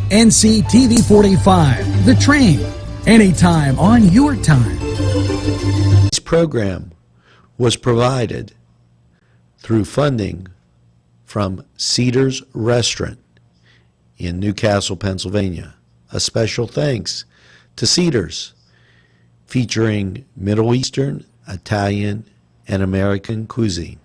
NCTV45, The Train, anytime on your time. This program was provided through funding from Cedars Restaurant in Newcastle, Pennsylvania. A special thanks to Cedars, featuring Middle Eastern, Italian, and American cuisine.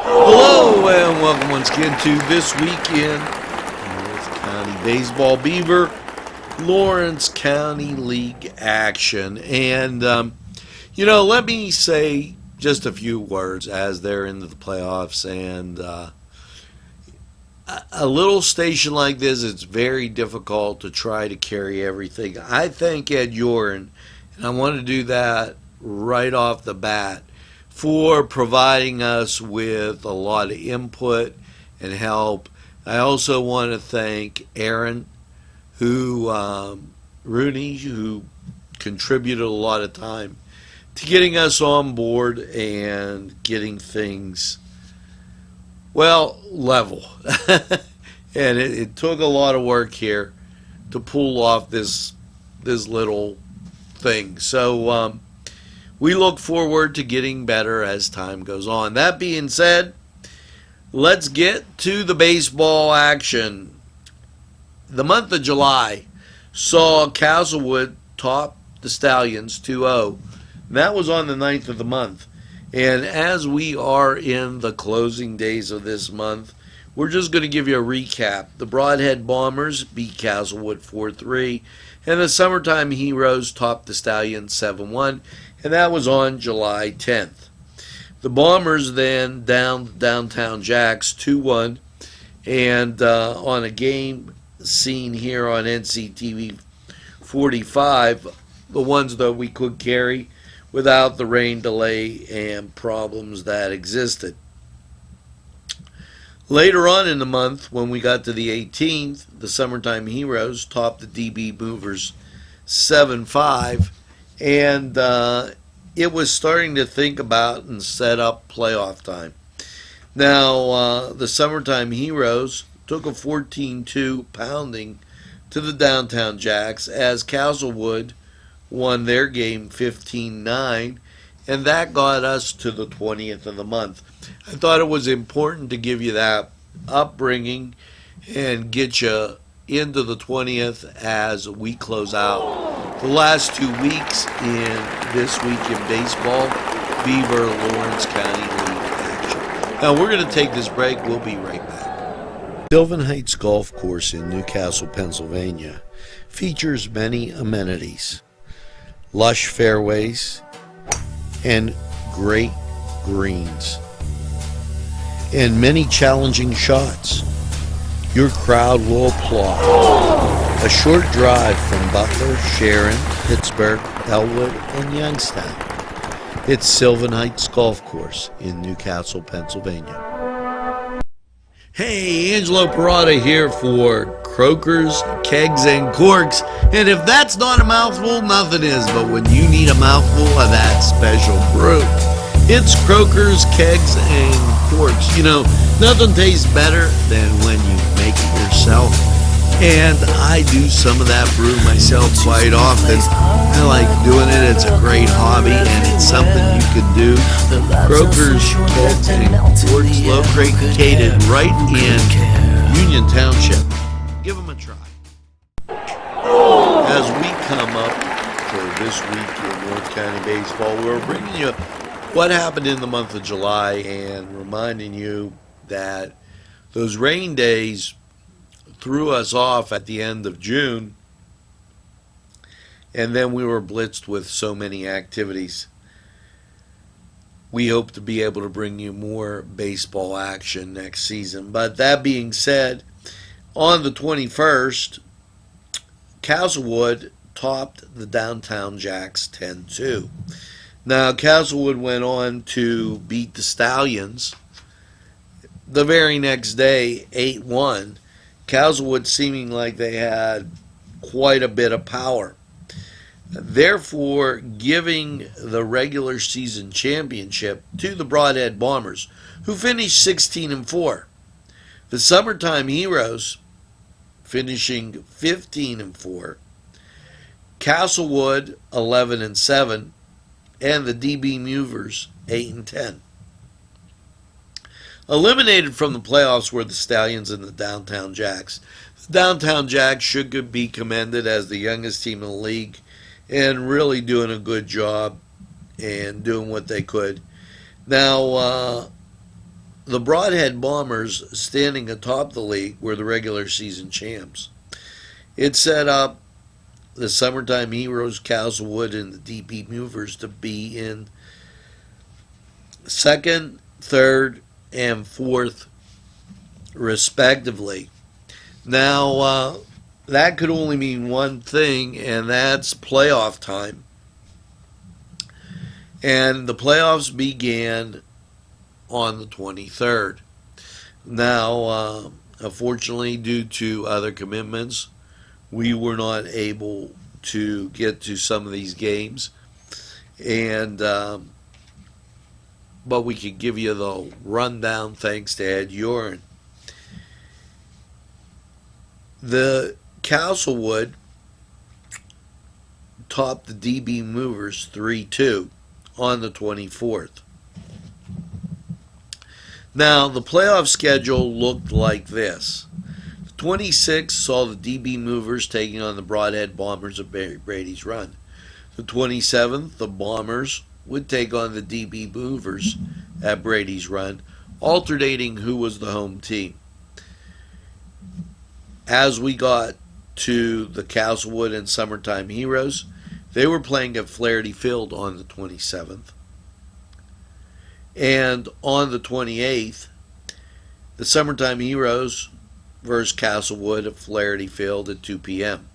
Hello and welcome once again to This Week in Lawrence County Baseball. Beaver, Lawrence County League action. And, let me say just a few words as they're into the playoffs. And a little station like this, it's very difficult to try to carry everything. I thank Ed Yoren, and I want to do that right off the bat, for providing us with a lot of input and help. I also want to thank Aaron, Rooney, who contributed a lot of time to getting us on board and getting things, level. And it took a lot of work here to pull off this little thing. So, we look forward to getting better as time goes on. That being said, let's get to the baseball action. The month of July saw Castlewood top the Stallions 2-0. That was on the 9th of the month. And as we are in the closing days of this month, we're just going to give you a recap. The Broadhead Bombers beat Castlewood 4-3, and the Summertime Heroes topped the Stallions 7-1. And that was on July 10th. The Bombers then downed Downtown Jacks 2-1. And on a game seen here on NCTV 45, the ones that we could carry without the rain delay and problems that existed. Later on in the month, when we got to the 18th, the Summertime Heroes topped the DB Movers 7-5. And it was starting to think about and set up playoff time. Now, the Summertime Heroes took a 14-2 pounding to the Downtown Jacks as Castlewood won their game 15-9, and that got us to the 20th of the month. I thought it was important to give you that upbringing and get you into the 20th as we close out the last 2 weeks in This Week in Baseball, Beaver Lawrence County League action. Now we're going to take this break. We'll be right back. Sylvan Heights Golf Course in Newcastle, Pennsylvania features many amenities, lush fairways, and great greens, and many challenging shots. Your crowd will applaud. A short drive from Butler, Sharon, Pittsburgh, Elwood, and Youngstown. It's Sylvan Heights Golf Course in Newcastle, Pennsylvania. Hey, Angelo Parada here for Croakers, Kegs, and Corks. And if that's not a mouthful, nothing is. But when you need a mouthful of that special brew, it's Croakers, Kegs, and Corks. Nothing tastes better than when you make it yourself. And I do some of that brew myself quite often. I like doing it. It's a great hobby, and it's something you can do. Croakers, Kegs, and Corks, located right in Union Township. Give them a try. As we come up to This Week in North County Baseball, we're bringing you what happened in the month of July and reminding you that those rain days threw us off at the end of June, and then we were blitzed with so many activities. We hope to be able to bring you more baseball action next season. But that being said, on the 21st, Castlewood topped the Downtown Jacks 10-2. Now, Castlewood went on to beat the Stallions the very next day, 8-1. Castlewood seeming like they had quite a bit of power, therefore giving the regular season championship to the Broadhead Bombers, who finished 16-4. The Summertime Heroes finishing 15-4. Castlewood 11-7, and the DB Movers 8-10. Eliminated from the playoffs were the Stallions and the Downtown Jacks. The Downtown Jacks should be commended as the youngest team in the league and really doing a good job and doing what they could. Now, the Broadhead Bombers, standing atop the league, were the regular season champs. It set up the Summertime Heroes, Castlewood, and the DB Movers to be in second, third, and fourth, respectively. Now, that could only mean one thing, and that's playoff time. And the playoffs began on the 23rd. Now, unfortunately, due to other commitments, we were not able to get to some of these games, and but we could give you the rundown thanks to Ed Urin. The Castlewood topped the DB Movers 3-2 on the 24th. Now, the playoff schedule looked like this. The 26th saw the DB Movers taking on the Broadhead Bombers of Brady's Run. The 27th, the Bombers would take on the DB Movers at Brady's Run, alternating who was the home team. As we got to the Castlewood and Summertime Heroes, they were playing at Flaherty Field on the 27th. And on the 28th, the Summertime Heroes versus Castlewood at Flaherty Field at 2 p.m.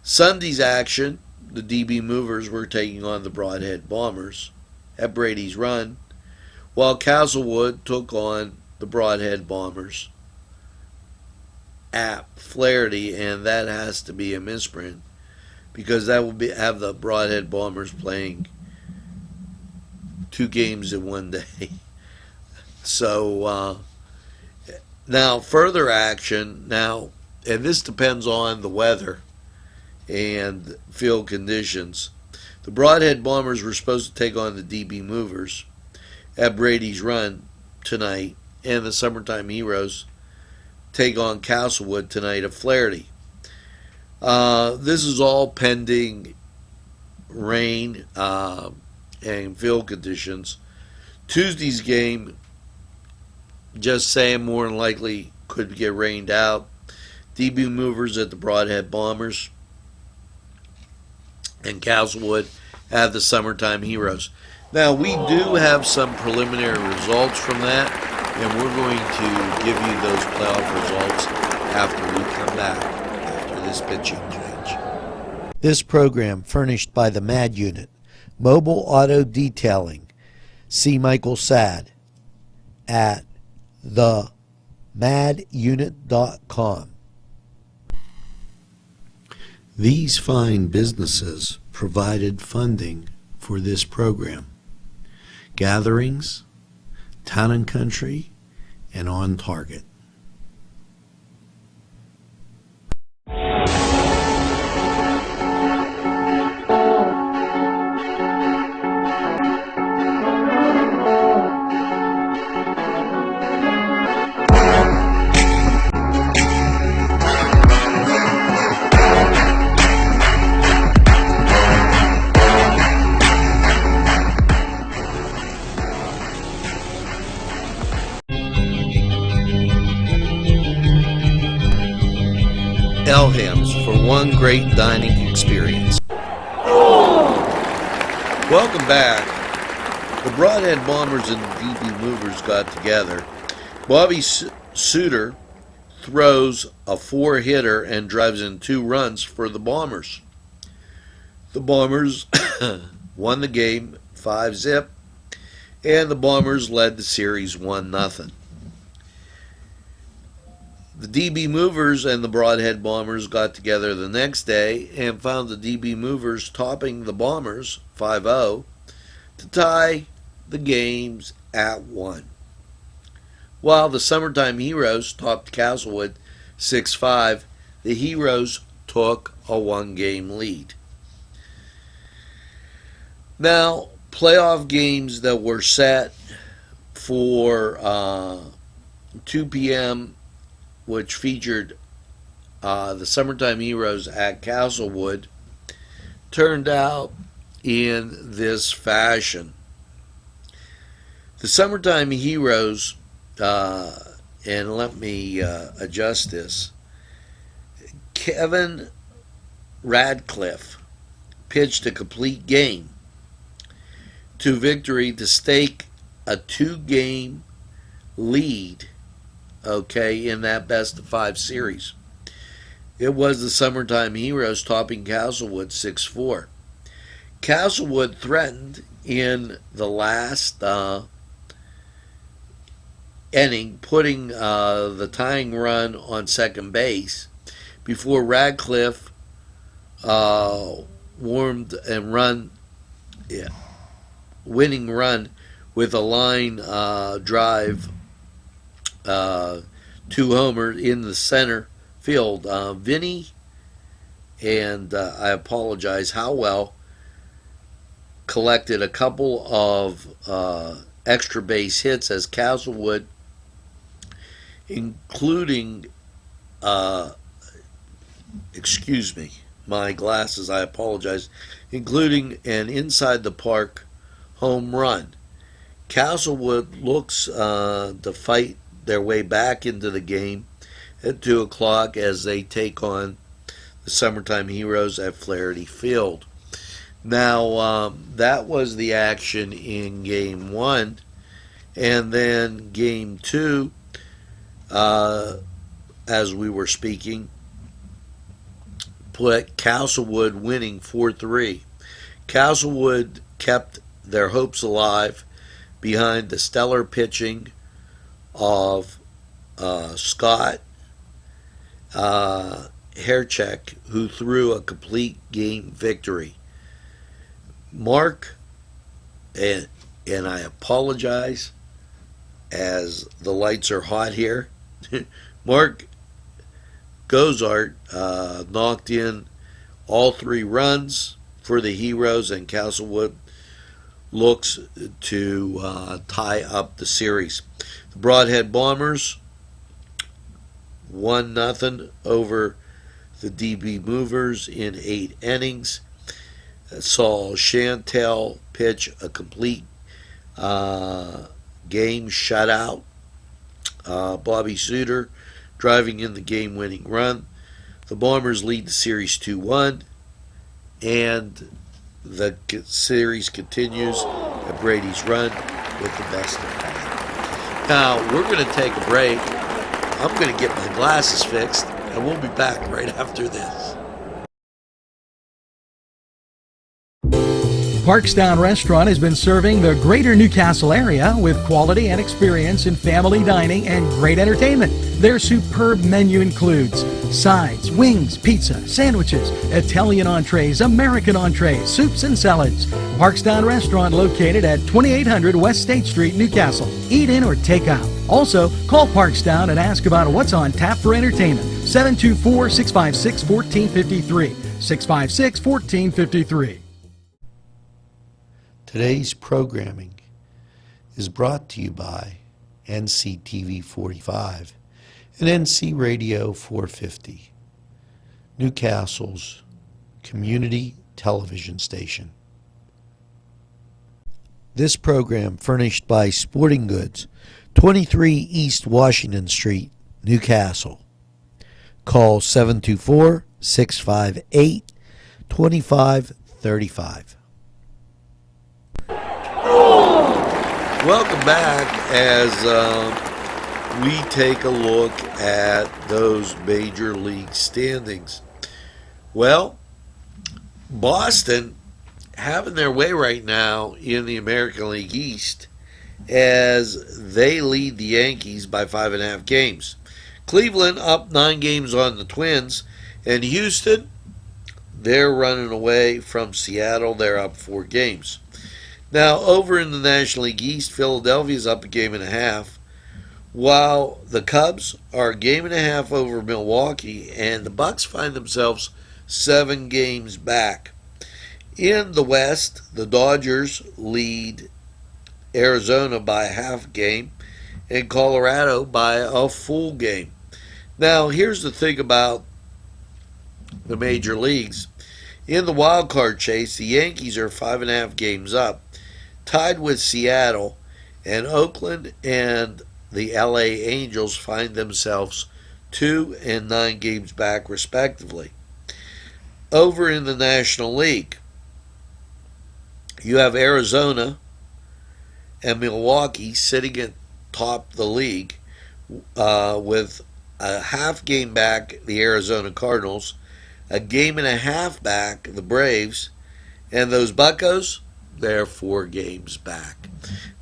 Sunday's action, the DB Movers were taking on the Broadhead Bombers at Brady's Run, while Castlewood took on the Broadhead Bombers at Flaherty, and that has to be a misprint because that will have the Broadhead Bombers playing 2 games in one day. So now further action now, and this depends on the weather and field conditions. The Broadhead Bombers were supposed to take on the DB Movers at Brady's Run tonight, and the Summertime Heroes take on Castlewood tonight at Flaherty. This is all pending rain and field conditions. Tuesday's game, just saying, more than likely could get rained out. DB Movers at the Broadhead Bombers, and Castlewood at the Summertime Heroes. Now, we do have some preliminary results from that, and we're going to give you those playoff results after we come back after this pitching change. This program furnished by the MAD Unit, Mobile Auto Detailing. See Michael Sad at themadunit.com. These fine businesses provided funding for this program. Gatherings, Town and Country, and On Target. Elham's for one great dining experience. Welcome back. The Broadhead Bombers and the DB Movers got together. Bobby Suter throws a 4-hitter and drives in 2 runs for the Bombers. The Bombers won the game 5-0, and the Bombers led the series 1-0. The DB Movers and the Broadhead Bombers got together the next day and found the DB Movers topping the Bombers 5-0 to tie the games at 1. While the Summertime Heroes topped Castlewood 6-5, the Heroes took a 1-game lead. Now, playoff games that were set for 2 p.m., which featured the Summertime Heroes at Castlewood, turned out in this fashion. The Summertime Heroes, and let me adjust this, Kevin Radcliffe pitched a complete game to victory to stake a 2-game lead, in that best-of-5 series. It was the Summertime Heroes topping Castlewood 6-4. Castlewood threatened in the last inning, putting the tying run on second base before Radcliffe warmed and winning run with a line drive, 2-homer in the center field. Vinny and I apologize, Howell collected a couple of extra base hits as Castlewood, including my glasses, I apologize, including an inside the park home run. Castlewood looks to fight their way back into the game at 2 o'clock as they take on the Summertime Heroes at Flaherty Field. Now, that was the action in Game 1, and then Game 2, as we were speaking, put Castlewood winning 4-3. Castlewood kept their hopes alive behind the stellar pitching of Scott Haircheck, who threw a complete game victory. Mark, and I apologize as the lights are hot here, Mark Gozart knocked in all 3 runs for the Heroes, and Castlewood looks to tie up the series. The Broadhead Bombers 1-0 over the DB Movers in 8 innings. Saw Chantel pitch a complete game shutout. Bobby Suter driving in the game-winning run. The Bombers lead the series 2-1, and the series continues at Brady's run with the best of 5. Now, we're going to take a break. I'm going to get my glasses fixed, and we'll be back right after this. Parkstown Restaurant has been serving the greater Newcastle area with quality and experience in family dining and great entertainment. Their superb menu includes sides, wings, pizza, sandwiches, Italian entrees, American entrees, soups and salads. Parkstown Restaurant located at 2800 West State Street, Newcastle. Eat in or take out. Also, call Parkstown and ask about what's on tap for entertainment. 724-656-1453. 656-1453. Today's programming is brought to you by NCTV45 and NC Radio 450, Newcastle's community television station. This program furnished by Sporting Goods, 23 East Washington Street, Newcastle. Call 724-658-2535. Welcome back as we take a look at those major league standings. Well, Boston having their way right now in the American League East as they lead the Yankees by 5.5 games. Cleveland up 9 games on the Twins, and Houston, they're running away from Seattle. They're up 4 games. Now, over in the National League East, Philadelphia's up a game and a half, while the Cubs are a game and a half over Milwaukee, and the Bucks find themselves 7 games back. In the West, the Dodgers lead Arizona by a half game and Colorado by a full game. Now, here's the thing about the major leagues. In the wild card chase, the Yankees are 5.5 games up, tied with Seattle, and Oakland and the LA Angels find themselves 2 and 9 games back, respectively. Over in the National League, you have Arizona and Milwaukee sitting at top of the league with a half game back the Arizona Cardinals, a game and a half back the Braves, and those Buccos, they're 4 games back.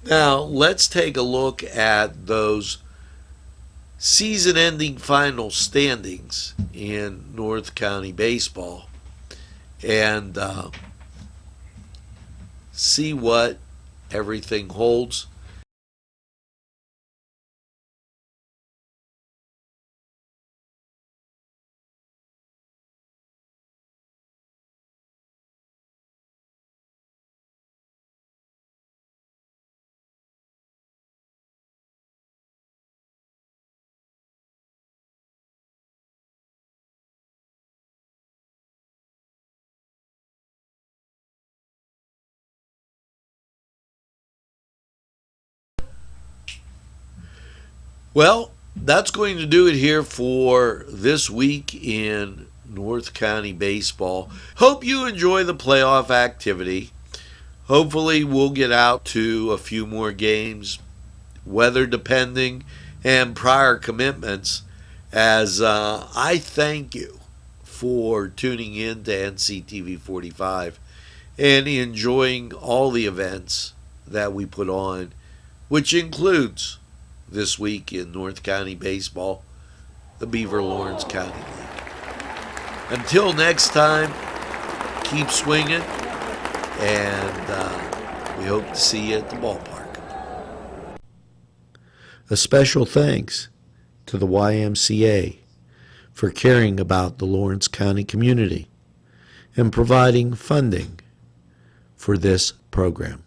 Now, let's take a look at those season-ending final standings in North County Baseball and see what everything holds. Well, that's going to do it here for this week in North County Baseball. Hope you enjoy the playoff activity. Hopefully we'll get out to a few more games, weather depending, and prior commitments, as I thank you for tuning in to NCTV45 and enjoying all the events that we put on, which includes this week in North County Baseball, the Beaver Lawrence County League. Until next time, keep swinging, and we hope to see you at the ballpark. A special thanks to the YMCA for caring about the Lawrence County community and providing funding for this program.